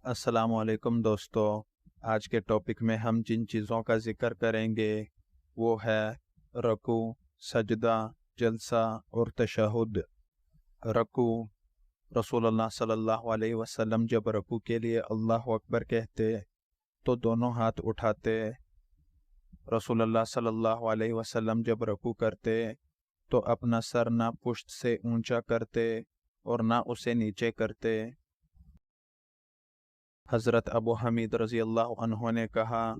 अस्सलाम वालेकुम दोस्तों। आज के टॉपिक में हम जिन चीज़ों का ज़िक्र करेंगे वो है रकू, सजदा, जलसा और तशहुद। रकू, रसूलुल्लाह सल्लल्लाहु अलैहि वसल्लम जब रकू के लिए अल्लाह अकबर कहते तो दोनों हाथ उठाते। रसूलुल्लाह सल्लल्लाहु अलैहि वसल्लम जब रकू करते तो अपना सर ना पुश्त से ऊंचा करते और ना उसे नीचे करते। हज़रत अबू हमीद रज़ी अल्लाह अन्हु ने कहा,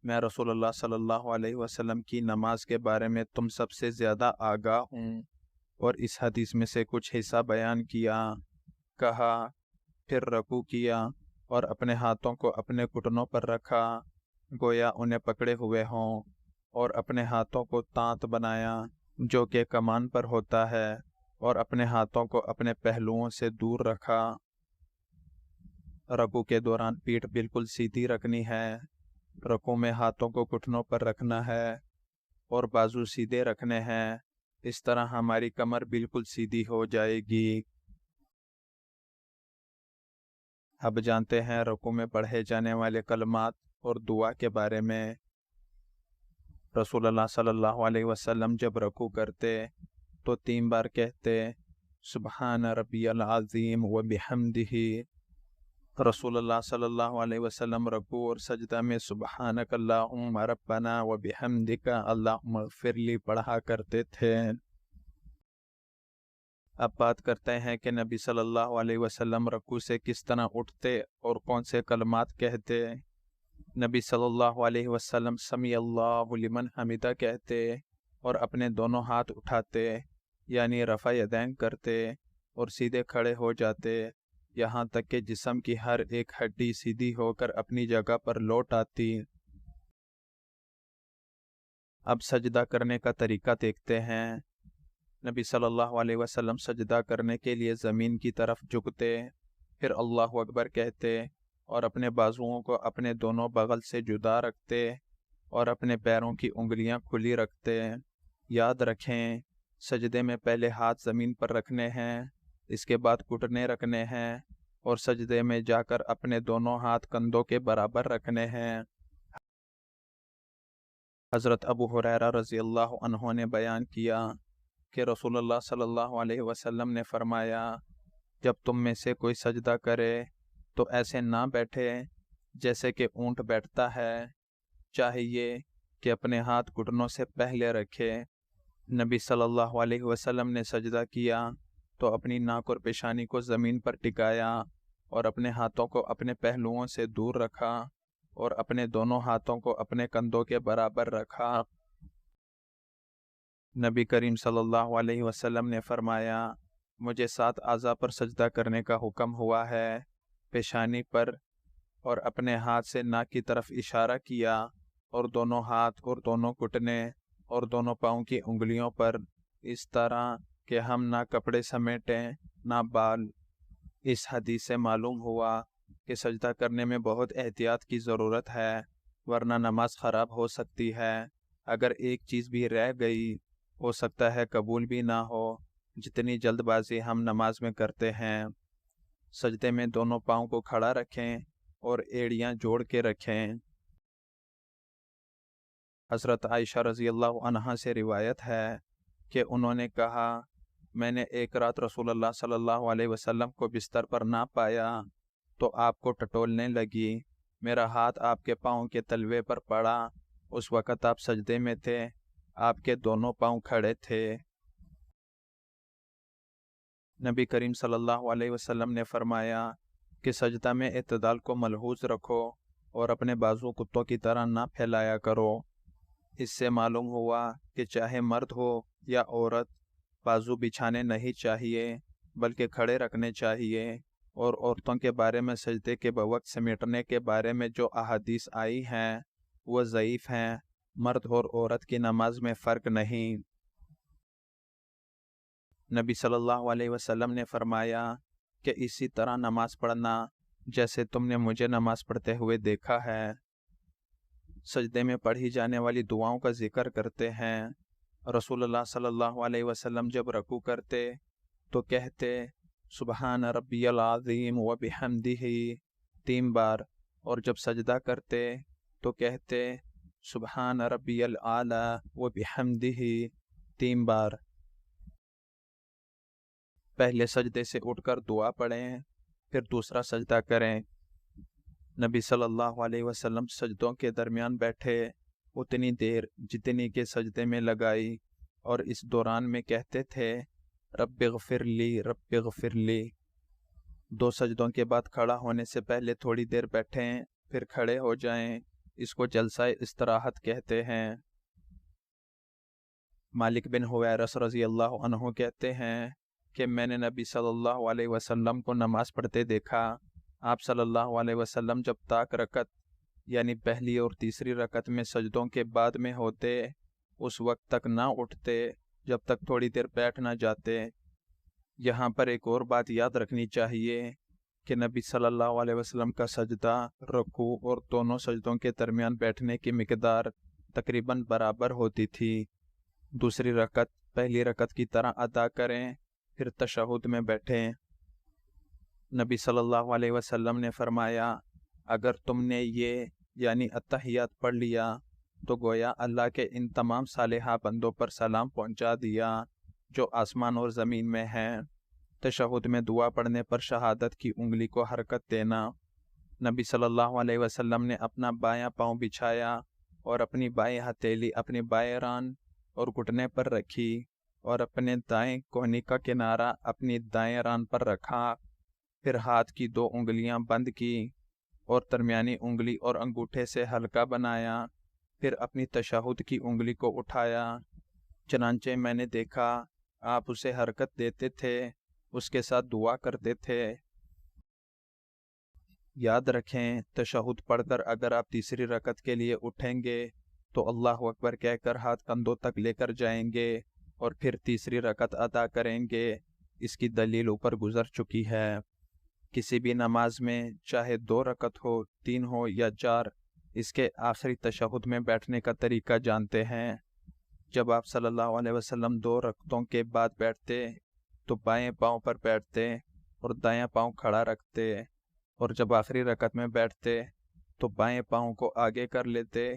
मैं रसूलुल्लाह सल्लल्लाहु अलैहि वसल्लम की नमाज के बारे में तुम सबसे ज़्यादा आगाह हूँ, और इस हदीस में से कुछ हिस्सा बयान किया। कहा, फिर रकू किया और अपने हाथों को अपने घुटनों पर रखा, गोया उन्हें पकड़े हुए हों, और अपने हाथों को तांत बनाया जो कि कमान पर होता है, और अपने हाथों को अपने पहलुओं से दूर रखा। रकू के दौरान पीठ बिल्कुल सीधी रखनी है। रकू में हाथों को घुटनों पर रखना है और बाजू सीधे रखने हैं। इस तरह हमारी कमर बिल्कुल सीधी हो जाएगी। अब जानते हैं रकू में पढ़े जाने वाले कलमात और दुआ के बारे में। रसूलुल्लाह सल्लल्लाहु अलैहि वसल्लम जब रकू करते तो 3 बार कहते, सुब्हान रब्बियल अज़ीम व बिहम्दिही। रसूलुल्लाह सल्लल्लाहु अलैहि वसल्लम रकू और सजदा में सुब्हानक अल्लाहुम्मा रब्बना व बिहम्दिका अल्लाहुम्मा इग़फिरली पढ़ा करते थे। अब बात करते हैं कि नबी सल्लल्लाहु अलैहि वसल्लम रकू से किस तरह उठते और कौन से कलमात कहते। नबी सल्लल्लाहु अलैहि वसल्लम समी अल्लाहु लिमन हमिदा कहते और अपने दोनों हाथ उठाते, यानी रफ़ा यदैन करते और सीधे खड़े हो जाते, यहाँ तक कि जिस्म की हर एक हड्डी सीधी होकर अपनी जगह पर लौट आती। अब सजदा करने का तरीका देखते हैं। नबी सल्लल्लाहु अलैहि वसल्लम सजदा करने के लिए ज़मीन की तरफ झुकते, फिर अल्लाहु अकबर कहते और अपने बाजुओं को अपने दोनों बगल से जुदा रखते और अपने पैरों की उंगलियां खुली रखते। याद रखें, सजदे में पहले हाथ ज़मीन पर रखने हैं, इसके बाद घुटने रखने हैं और सजदे में जाकर अपने दोनों हाथ कंधों के बराबर रखने हैं। हज़रत अबू हुरैरा रज़ी अल्लाह अन्हु ने बयान किया कि रसूलुल्लाह सल्लल्लाहु अलैहि वसल्लम ने फरमाया, जब तुम में से कोई सजदा करे तो ऐसे ना बैठे जैसे कि ऊंट बैठता है, चाहिए कि अपने हाथ घुटनों से पहले रखे। नबी सल्लल्लाहु अलैहि वसल्लम ने सजदा किया तो अपनी नाक और पेशानी को ज़मीन पर टिकाया और अपने हाथों को अपने पहलुओं से दूर रखा और अपने दोनों हाथों को अपने कंधों के बराबर रखा। नबी करीम सल्लल्लाहु अलैहि वसल्लम ने फरमाया, मुझे 7 आज़ा पर सजदा करने का हुक्म हुआ है। पेशानी पर और अपने हाथ से नाक की तरफ इशारा किया और दोनों हाथ और दोनों घुटने और दोनों पाँव की उंगलियों पर, इस तरह कि हम ना कपड़े समेटें ना बाल। इस हदीस से मालूम हुआ कि सजदा करने में बहुत एहतियात की ज़रूरत है, वरना नमाज ख़राब हो सकती है। अगर एक चीज़ भी रह गई, हो सकता है कबूल भी ना हो। जितनी जल्दबाजी हम नमाज में करते हैं। सजदे में दोनों पाँव को खड़ा रखें और एड़ियां जोड़ के रखें। हज़रत आयशा रज़ी अल्लाह अन्हा से रिवायत है कि उन्होंने कहा, मैंने एक रात रसूलुल्लाह सल्लल्लाहु अलैहि वसल्लम को बिस्तर पर ना पाया तो आपको टटोलने लगी। मेरा हाथ आपके पाँव के तलवे पर पड़ा। उस वक़्त आप सजदे में थे, आपके दोनों पाँव खड़े थे। नबी करीम सल्लल्लाहु अलैहि वसल्लम ने फरमाया कि सजदा में इत्तदाल को मलहूज़ रखो और अपने बाजू कुत्तों की तरह ना फैलाया करो। इससे मालूम हुआ कि चाहे मर्द हो या औरत, बाजू बिछाने नहीं चाहिए बल्कि खड़े रखने चाहिए। और औरतों के बारे में सजदे के बवक्त समेटने के बारे में जो अहादीस आई हैं वह ज़ईफ़ हैं। मर्द और औरत की नमाज में फ़र्क नहीं। नबी सल्लल्लाहु अलैहि वसल्लम ने फरमाया कि इसी तरह नमाज पढ़ना जैसे तुमने मुझे नमाज पढ़ते हुए देखा है। सजदे में पढ़ी जाने वाली दुआओं का जिक्र करते हैं। रसूलुल्लाह सल्लल्लाहु अलैहि वसल्लम जब रकू करते तो कहते, सुब्हान रब्बियल अज़ीम व बिहम्दिही 3 بار، اور جب سجدہ کرتے تو کہتے سبحان ربی الاعلی و بحمدہ 3 بار۔ پہلے سجدے سے اٹھ کر دعا پڑھیں، پھر دوسرا سجدہ کریں۔ نبی صلی اللہ علیہ وسلم سجدوں کے درمیان بیٹھے اتنی دیر جتنی کہ سجدے میں لگائی، اور اس دوران میں کہتے تھے رب اغفر لی رب اغفر لی۔ 2 سجدوں کے بعد کھڑا ہونے سے پہلے تھوڑی دیر بیٹھیں، پھر کھڑے ہو جائیں، اس کو جلسہ استراحت کہتے ہیں۔ مالک بن حویرث رضی اللہ عنہ کہتے ہیں کہ میں نے نبی صلی اللہ علیہ وسلم کو نماز پڑھتے دیکھا۔ آپ صلی اللہ علیہ وسلم جب تک رکعت یعنی پہلی اور تیسری رکعت میں سجدوں کے بعد میں ہوتے اس وقت تک نہ اٹھتے جب تک تھوڑی دیر بیٹھ نہ جاتے۔ یہاں پر ایک اور بات یاد رکھنی چاہیے کہ نبی صلی اللہ علیہ وسلم کا سجدہ، رکوع اور دونوں سجدوں کے درمیان بیٹھنے کی مقدار تقریباً برابر ہوتی تھی۔ دوسری رکعت پہلی رکعت کی طرح ادا کریں، پھر تشہد میں بیٹھیں۔ نبی صلی اللہ علیہ وسلم نے فرمایا اگر تم نے یہ یعنی اتحیات پڑھ لیا تو گویا اللہ کے ان تمام صالحہ بندوں پر سلام پہنچا دیا جو آسمان اور زمین میں ہیں۔ تشہد میں دعا پڑھنے پر شہادت کی انگلی کو حرکت دینا۔ نبی صلی اللہ علیہ وسلم نے اپنا بایاں پاؤں بچھایا اور اپنی بائیں ہتھیلی اپنی بائیں ران اور گھٹنے پر رکھی، اور اپنے دائیں کوہنی کا کنارہ اپنی دائیں ران پر رکھا، پھر ہاتھ کی 2 انگلیاں بند کی اور درمیانی انگلی اور انگوٹھے سے حلقہ بنایا، پھر اپنی تشہد کی انگلی کو اٹھایا۔ چنانچہ میں نے دیکھا آپ اسے حرکت دیتے تھے، اس کے ساتھ دعا کرتے تھے۔ یاد رکھیں تشہد پڑھ کر اگر آپ تیسری رکعت کے لیے اٹھیں گے تو اللہ اکبر کہہ کر ہاتھ کندھوں تک لے کر جائیں گے اور پھر تیسری رکعت ادا کریں گے۔ اس کی دلیل اوپر گزر چکی ہے۔ کسی بھی نماز میں چاہے 2 رکعت ہو، 3 ہو یا 4، اس کے آخری تشہد میں بیٹھنے کا طریقہ جانتے ہیں۔ جب آپ صلی اللہ علیہ وسلم 2 رکعتوں کے بعد بیٹھتے تو بائیں پاؤں پر بیٹھتے اور دایاں پاؤں کھڑا رکھتے، اور جب آخری رکعت میں بیٹھتے تو بائیں پاؤں کو آگے کر لیتے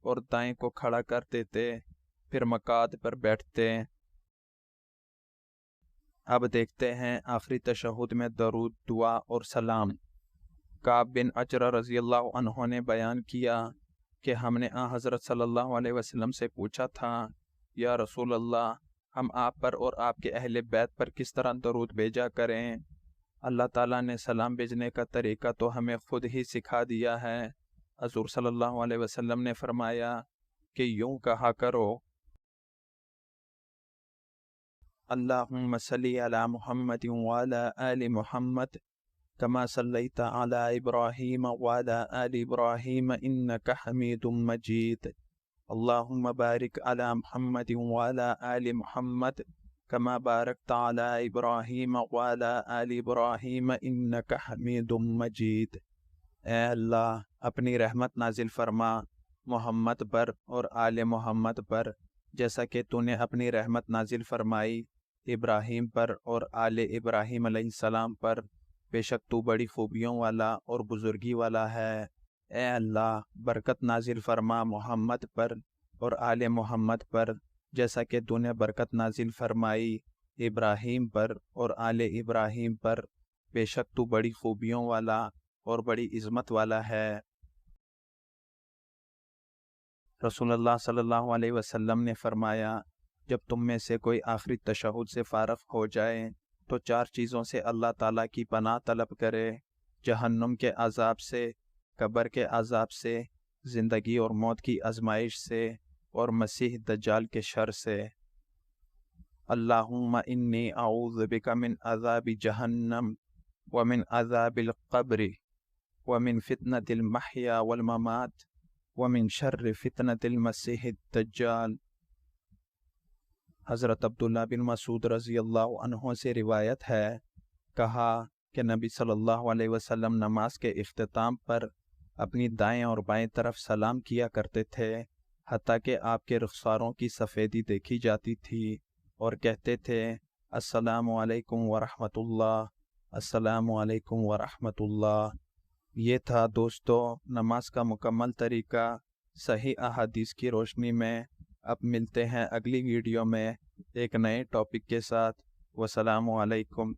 اور دائیں کو کھڑا کر دیتے، پھر مقعد پر بیٹھتے۔ اب دیکھتے ہیں آخری تشہد میں درود، دعا اور سلام۔ کعب بن عجرہ رضی اللہ عنہ نے بیان کیا کہ ہم نے حضرت صلی اللہ علیہ وسلم سے پوچھا تھا یا رسول اللہ، ہم آپ پر اور آپ کے اہل بیت پر کس طرح درود بھیجا کریں؟ اللہ تعالیٰ نے سلام بھیجنے کا طریقہ تو ہمیں خود ہی سکھا دیا ہے۔ حضور صلی اللہ علیہ وسلم نے فرمایا کہ یوں کہا کرو اللہم صلی علی محمد وعلی آل محمد کما صلیت علی ابراہیم وعلی آل ابراہیم انک حمید مجید، اللہم بارک علی محمد وعلی آل محمد کما بارکت علی ابراہیم وعلی آل ابراہیم انک حمید مجید۔ اے اللہ اپنی رحمت نازل فرما محمد پر اور آل محمد پر جیسا کہ تو نے اپنی رحمت نازل فرمائی ابراہیم پر اور آل ابراہیم علیہ السلام پر، بے شک تو بڑی خوبیوں والا اور بزرگی والا ہے۔ اے اللہ برکت نازل فرما محمد پر اور آل محمد پر جیسا کہ تو نے برکت نازل فرمائی ابراہیم پر اور آل ابراہیم پر، بے شک تو بڑی خوبیوں والا اور بڑی عظمت والا ہے۔ رسول اللہ صلی اللہ علیہ وسلم نے فرمایا جب تم میں سے کوئی آخری تشہد سے فارغ ہو جائے تو 4 چیزوں سے اللہ تعالیٰ کی پناہ طلب کرے: جہنم کے عذاب سے، قبر کے عذاب سے، زندگی اور موت کی آزمائش سے، اور مسیح دجال کے شر سے۔ اللہم انی اعوذ بک من عذاب جہنم ومن عذاب القبر ومن فتنة المحیا والممات ومن شر فتنة المسیح الدجال۔ حضرت عبداللہ بن مسعود رضی اللہ عنہ سے روایت ہے، کہا کہ نبی صلی اللہ علیہ وسلم نماز کے اختتام پر اپنی دائیں اور بائیں طرف سلام کیا کرتے تھے، حتیٰ کہ آپ کے رخساروں کی سفیدی دیکھی جاتی تھی، اور کہتے تھے السلام علیکم ورحمۃ اللہ، السلام علیکم ورحمۃ اللہ۔ یہ تھا دوستو نماز کا مکمل طریقہ صحیح احادیث کی روشنی میں۔ اب ملتے ہیں اگلی ویڈیو میں ایک نئے ٹاپک کے ساتھ۔ والسلام علیکم۔